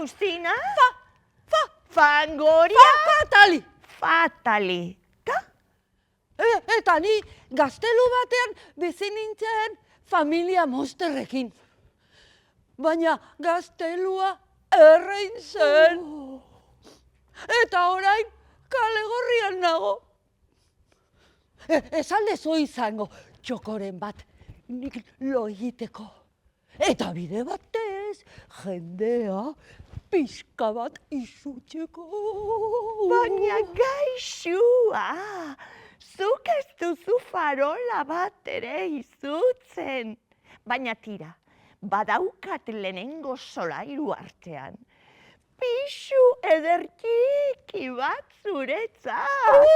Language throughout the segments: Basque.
Faustina? Fangoria? Fatali! Fatali. Eta ni gaztelu batean bizi nintzen familia monsterrekin. Baina gaztelua errein zen. Eta orain kale gorrian nago. Ez aldezu izango txokoren bat nik lo egiteko. Eta bide batez jendea pixka bat izutxeko. Baina gaixua, zuk ez duzu farola bat ere izutzen. Baina tira, badaukat lehenengo solairu artean. Pixu ederkiki bat zuretzat.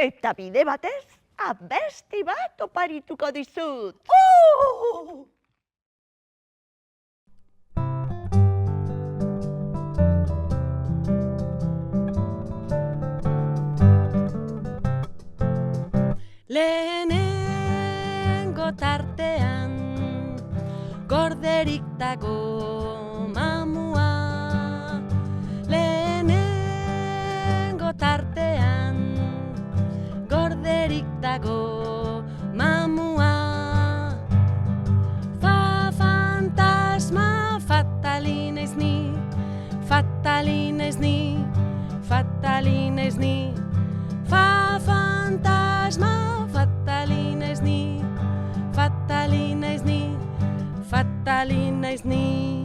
Eta bide batez, abesti bat oparituko dizut. Lehenengo tartean gorderik dago mamua. Lehenengo tartean gorderik dago mamua. Fantasma fatali naiz ni, fatali naiz ni, fatali naiz ni. Fantasma fatali naiz ni, fatali naiz ni, fatali naiz ni.